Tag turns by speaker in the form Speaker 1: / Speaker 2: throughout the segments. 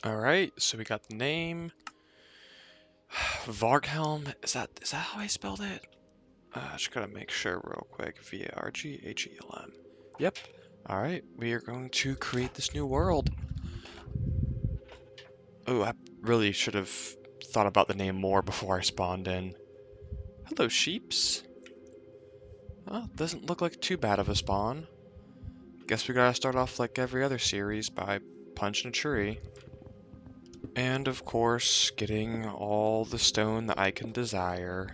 Speaker 1: Alright, so we got the name. Varghelm. Is that how I spelled it? Just gotta make sure real quick. Varghelm. Yep. Alright, we are going to create this new world. Oh, I really should have thought about the name more before I spawned in. Hello, sheeps. Well, doesn't look like too bad of a spawn. Guess we gotta start off like every other series by punching a tree. And of course, getting all the stone that I can desire.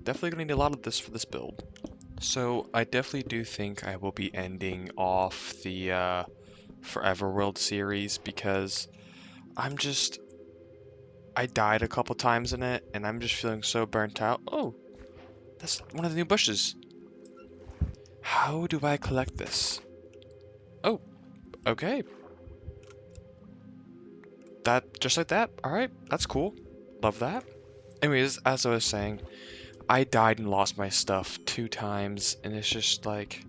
Speaker 1: Definitely gonna need a lot of this for this build. So I definitely do think I will be ending off the Forever World series because I'm just... I died a couple times in it and I'm just feeling so burnt out. Oh, that's one of the new bushes. How do I collect this? Oh, okay. That, just like that. Alright, that's cool. Love that. Anyways, as I was saying, I died and lost my stuff 2 times, and it's just like...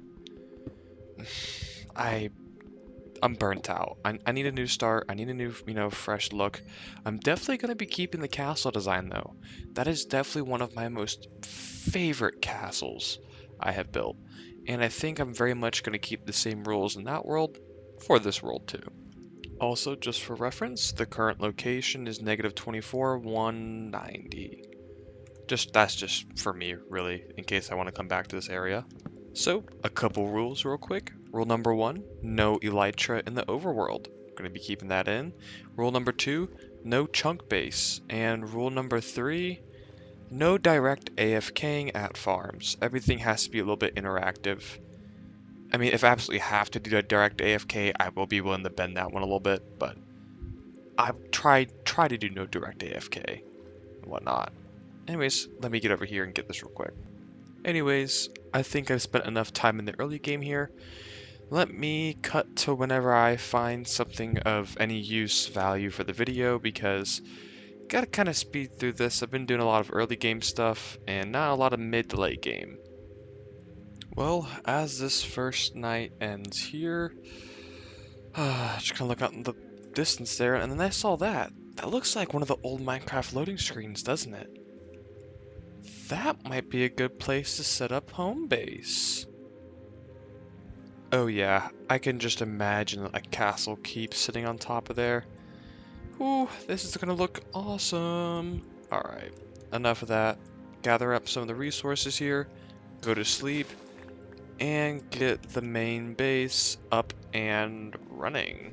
Speaker 1: I... I'm burnt out. I need a new start. I need a new, fresh look. I'm definitely going to be keeping the castle design, though. That is definitely one of my most favorite castles I have built. And I think I'm very much going to keep the same rules in that world for this world, too. Also, just for reference, the current location is -24, 190. That's just for me, really, in case I want to come back to this area. So, a couple rules real quick. Rule number 1, no elytra in the overworld. Going to be keeping that in. Rule number 2, no chunk base. And rule number 3, no direct AFKing at farms. Everything has to be a little bit interactive. I mean, if I absolutely have to do a direct AFK, I will be willing to bend that one a little bit, but I try to do no direct AFK and whatnot. Anyways, let me get over here and get this real quick. Anyways, I think I've spent enough time in the early game here. Let me cut to whenever I find something of any use value for the video because gotta kind of speed through this. I've been doing a lot of early game stuff and not a lot of mid to late game. Well, as this first night ends here, just gonna look out in the distance there, and then I saw that. That looks like one of the old Minecraft loading screens, doesn't it? That might be a good place to set up home base. Oh yeah, I can just imagine a castle keep sitting on top of there. Ooh, this is gonna look awesome. Alright, enough of that. Gather up some of the resources here, go to sleep, and get the main base up and running.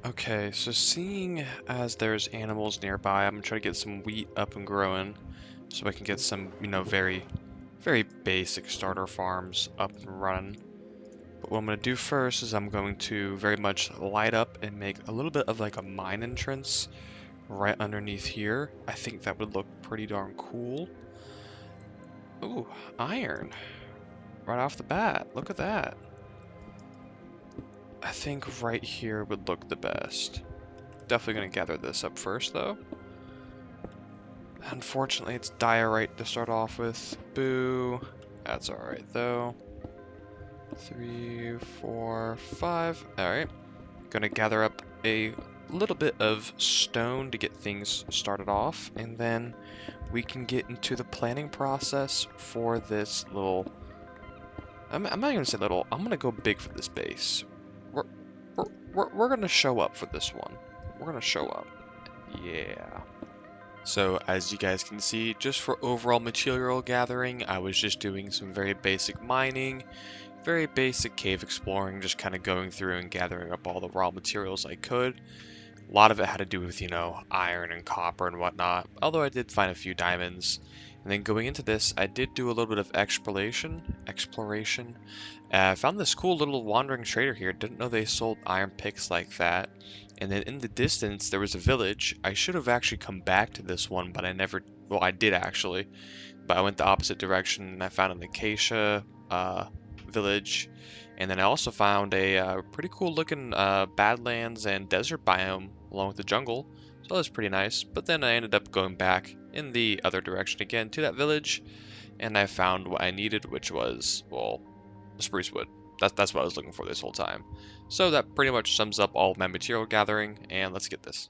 Speaker 1: Okay, so seeing as there's animals nearby, I'm gonna try to get some wheat up and growing so I can get some, very, very basic starter farms up and running. But what I'm going to do first is I'm going to very much light up and make a little bit of like a mine entrance right underneath here. I think that would look pretty darn cool. Ooh, iron. Right off the bat, look at that. I think right here would look the best. Definitely going to gather this up first though. Unfortunately, it's diorite to start off with. Boo. That's alright though. 3, 4, 5. Alright. Gonna gather up a little bit of stone to get things started off, and then we can get into the planning process for this little... I'm not even gonna say little, I'm gonna go big for this base. We're gonna show up for this one. We're gonna show up. Yeah. So as you guys can see, just for overall material gathering, I was just doing some very basic mining, very basic cave exploring, just kind of going through and gathering up all the raw materials I could. A lot of it had to do with, iron and copper and whatnot, although I did find a few diamonds. And then going into this, I did do a little bit of exploration. I found this cool little wandering trader here. Didn't know they sold iron picks like that. And then in the distance, there was a village. I should have actually come back to this one, but I never... Well, I did actually. But I went the opposite direction, and I found an acacia village. And then I also found a pretty cool looking badlands and desert biome along with the jungle. So that was pretty nice. But then I ended up going back in the other direction again to that village. And I found what I needed, which was, well, spruce wood. That's what I was looking for this whole time. So that pretty much sums up all of my material gathering, and let's get this.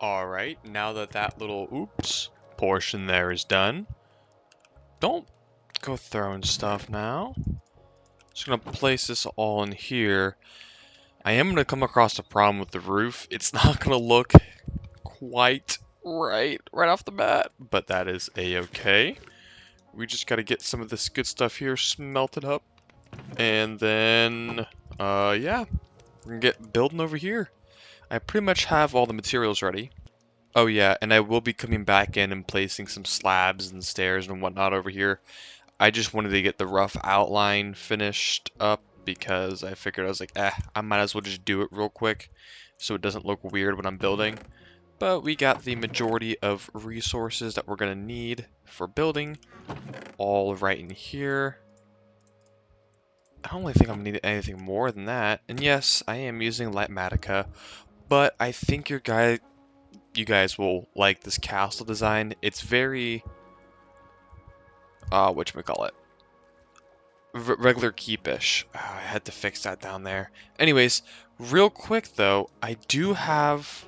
Speaker 1: Alright, now that that little oops portion there is done, don't go throwing stuff now. Just gonna place this all in here. I am gonna come across a problem with the roof. It's not gonna look quite right off the bat, but that is a-okay. We just gotta get some of this good stuff here smelted up, and then, yeah, we're gonna get building over here. I pretty much have all the materials ready. Oh yeah, and I will be coming back in and placing some slabs and stairs and whatnot over here. I just wanted to get the rough outline finished up because I figured I was like, I might as well just do it real quick so it doesn't look weird when I'm building. But we got the majority of resources that we're going to need for building all right in here. I don't really think I'm going to need anything more than that. And yes, I am using Lightmatica, but I think you guys will like this castle design. It's very, whatchamacallit, regular keepish. Oh, I had to fix that down there. Anyways, real quick though, I do have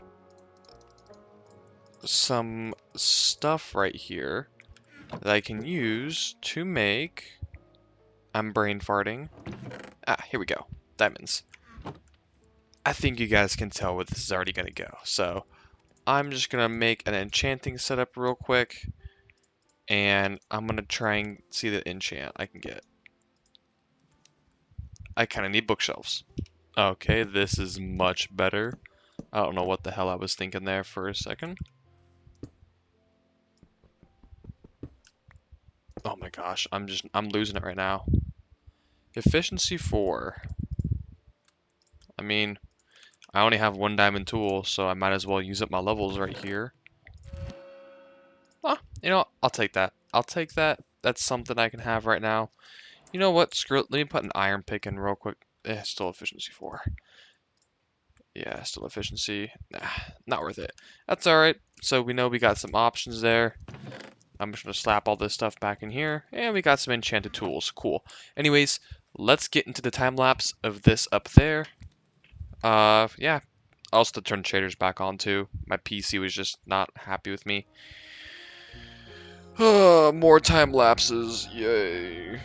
Speaker 1: some stuff right here that I can use to make. I'm brain farting. Here we go. Diamonds. I think you guys can tell where this is already gonna go. So I'm just gonna make an enchanting setup real quick, and I'm gonna try and see the enchant I can get. I kind of need bookshelves. Okay, this is much better. I don't know what the hell I was thinking there for a second. Oh my gosh, I'm losing it right now. Efficiency 4. I mean, I only have 1 diamond tool, so I might as well use up my levels right here. You know, I'll take that. I'll take that. That's something I can have right now. You know what? Screw it. Let me put an iron pick in real quick. Still efficiency 4. Yeah, still efficiency. Nah, not worth it. That's alright. So we know we got some options there. I'm just going to slap all this stuff back in here. And we got some enchanted tools. Cool. Anyways, let's get into the time lapse of this up there. Yeah. I also had to turn shaders back on too. My PC was just not happy with me. More time lapses. Yay.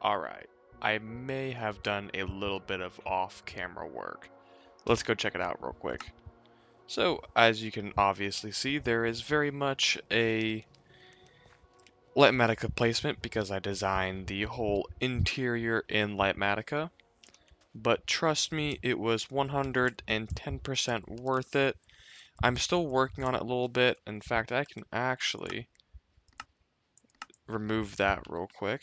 Speaker 1: Alright, I may have done a little bit of off-camera work. Let's go check it out real quick. So, as you can obviously see, there is very much a Litmatica placement because I designed the whole interior in Litmatica. But trust me, it was 110% worth it. I'm still working on it a little bit. In fact, I can actually remove that real quick.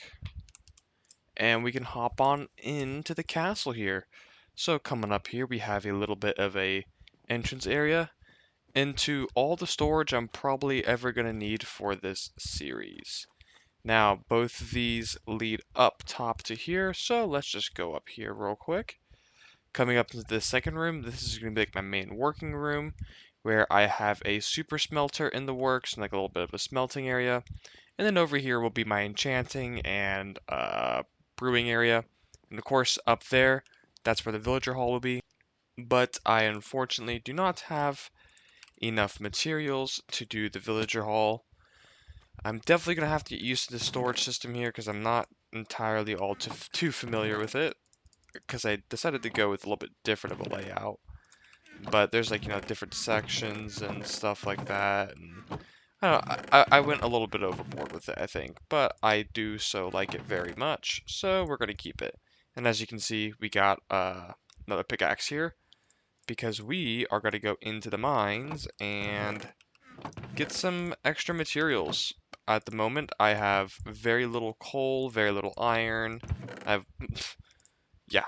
Speaker 1: And we can hop on into the castle here. So coming up here, we have a little bit of a entrance area into all the storage I'm probably ever going to need for this series. Now, both of these lead up top to here, so let's just go up here real quick. Coming up into the second room, this is going to be like my main working room, where I have a super smelter in the works, and like a little bit of a smelting area. And then over here will be my enchanting and brewing area. And of course, up there, that's where the villager hall will be. But I unfortunately do not have enough materials to do the villager hall. I'm definitely going to have to get used to the storage system here because I'm not entirely all too familiar with it. Because I decided to go with a little bit different of a layout. But there's like, different sections and stuff like that. And I don't know, I went a little bit overboard with it, I think. But I do so like it very much. So we're going to keep it. And as you can see, we got another pickaxe here. Because we are going to go into the mines and get some extra materials. At the moment, I have very little coal, very little iron. I have, yeah,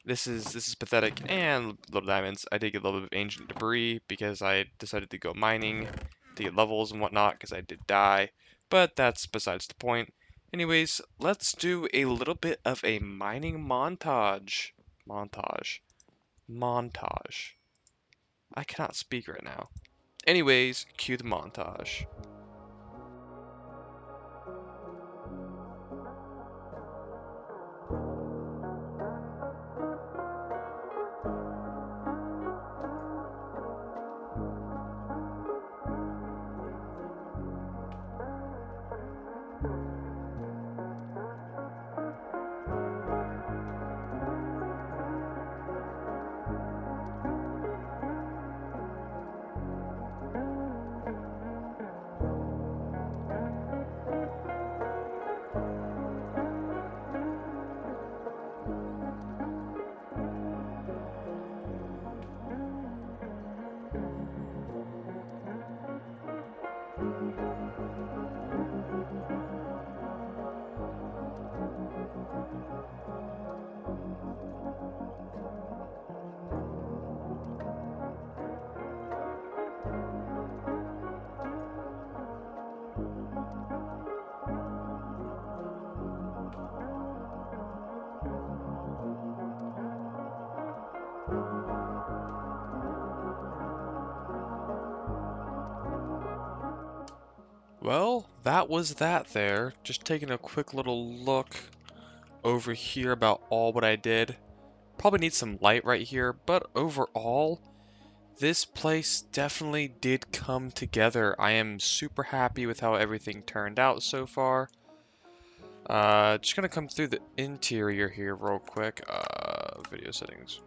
Speaker 1: this is pathetic. And little diamonds. I did get a little bit of ancient debris because I decided to go mining to get levels and whatnot because I did die. But that's besides the point. Anyways, let's do a little bit of a mining montage. Montage. I cannot speak right now. Anyways, cue the montage. Well, that was that there. Just taking a quick little look over here about all what I did. Probably need some light right here, but overall, this place definitely did come together. I am super happy with how everything turned out so far. Just gonna come through the interior here real quick. Video settings.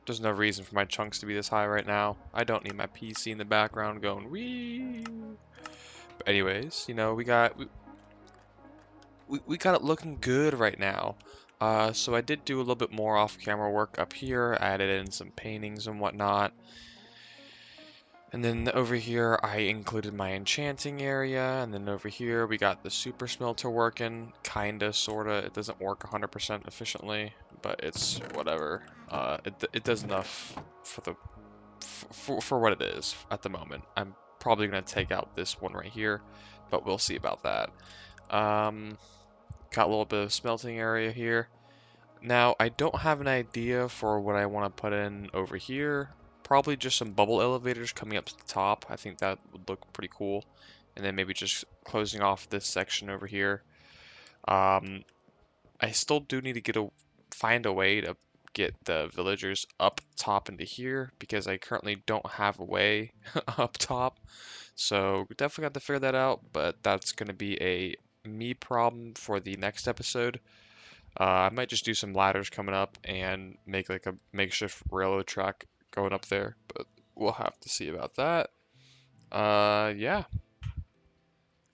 Speaker 1: There's no reason for my chunks to be this high right now. I don't need my PC in the background going wee. But anyways, we got it looking good right now. So I did do a little bit more off-camera work up here, added in some paintings and whatnot. And then over here, I included my enchanting area, and then over here, we got the super smelter working, kinda, sorta. It doesn't work 100% efficiently, but it's whatever. It does enough for for what it is at the moment. I'm probably gonna take out this one right here, but we'll see about that. Um, Got a little bit of smelting area here. Now, I don't have an idea for what I want to put in over here. Probably just some bubble elevators coming up to the top. I think that would look pretty cool. And then maybe just closing off this section over here. Um, I still do need to find a way to get the villagers up top into here because I currently don't have a way up top. So we definitely got to figure that out, but that's going to be a me problem for the next episode. I might just do some ladders coming up and make like a makeshift railroad track going up there, but we'll have to see about that. Yeah.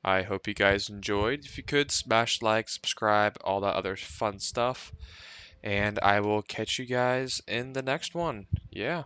Speaker 1: I hope you guys enjoyed. If you could, smash like, subscribe, all that other fun stuff. And I will catch you guys in the next one. Yeah.